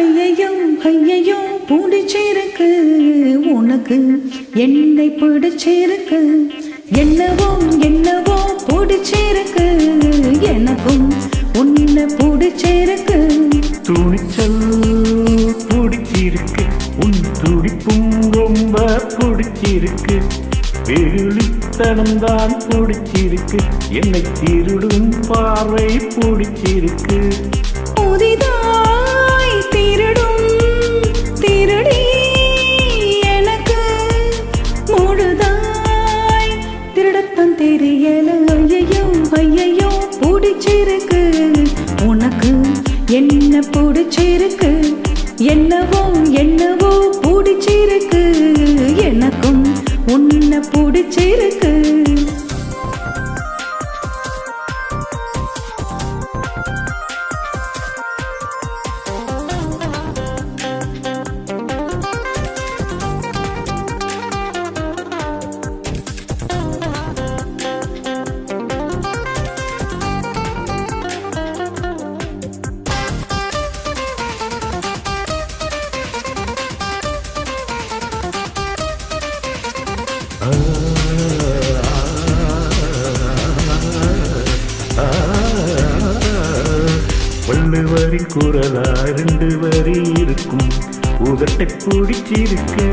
ஐயையோ ஐயையோ பிடிச்சிருக்கு உனக்கு என்னை பிடிச்சிருக்கு என்னவோ என்னவோ பிடிச்சிருக்கு எனக்கும் உன்னை பிடிச்சிருக்கு துணிச்சல் பிடிச்சிருக்கு உன் துடிப்பும் ரொம்ப பிடிச்சிருக்கு வெகுளித்தனம் தான் பிடிச்சிருக்கு என்னை திருடும் பார்வை பிடிச்சிருக்கு புதிதாய் திருடும் திருடி எனக்கு முழுதாய் திருடத்தான் தெரியல ஐயையோ ஐயையோ பிடிச்சிருக்கு உனக்கு என்ன பிடிச்சிருக்கு என்னவோ என்னவோ பிடிச்சிருக்கு எனக்கும் உன்னை பிடிச்சிருக்கு வள்ளுவரின் குரலா 2 வரி இருக்கும் உதட்டை பிடிச்சிருக்கு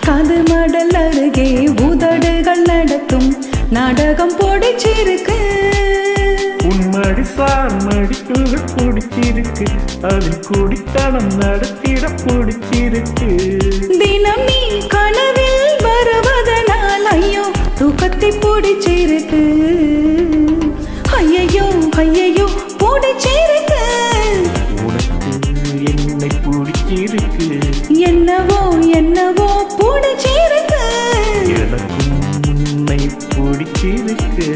காது மடல் அருகே உதடுகள் நடத்தும் நாடகம் பிடிச்சிருக்கு உன்மடி சார் மடிப்புகள் பிடிச்சிருக்கு அதில் குடித்தனம் நடத்திட பிடிச்சிருக்கு தினம் நீ கனவில் வருவதனால் ஐயோ தூக்கத்தை பிடிச்சிருக்கு ஐயையோ ஐயையோ பிடிச்சிருக்கு உனக்கு என்னை பிடிச்சிருக்கு என்னவோ என்னவோ பிடிச்சிருக்கு எனக்கும் உன்னை பிடிச்சிருக்கு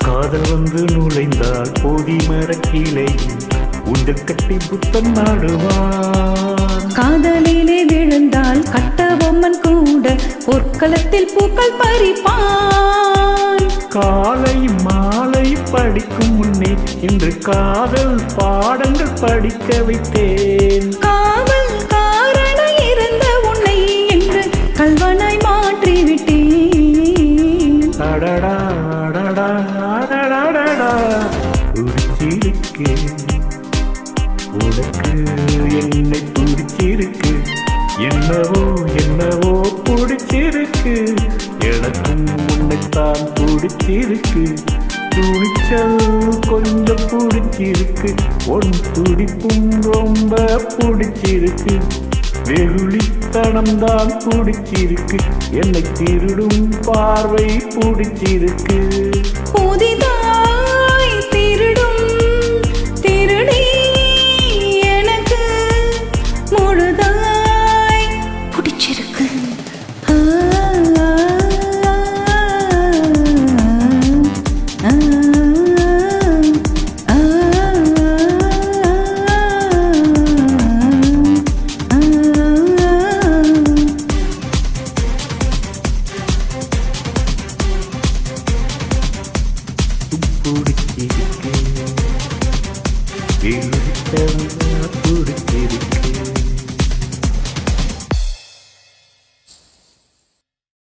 காதல் வந்து நுழைந்தால் போதி மரக்கிளை உண்டல் கட்டி புத்தன் நாடுவான் காதலிலே விழுந்தால் கட்ட பொம்மன் கூட பொற்களத்தில் பூக்கள் பறிப்பான் காலை மாலை படிக்கும் முன்னே இன்று காதல் பாடங்கள் படிக்க வைத்தேன் காவல் காரண இருந்த உன்னை என்று கல்வனாய் மாற்றிவிட்டேன் அடடா அடடா அடடா பிடிச்சிருக்கு உனக்கு என்னை பிடிச்சிருக்கு என்னவோ என்னவோ பிடிச்சிருக்கு எனக்கும் உன்னைத்தான் பிடிச்சிருக்கு துணிச்சல் கொஞ்சம் பிடிச்சிருக்கு உன் துடிப்பும் ரொம்ப பிடிச்சிருக்கு வெகுளித்தனம் தான் பிடிச்சிருக்கு என்னை திருடும் பார்வை பிடிச்சிருக்கு புதிதா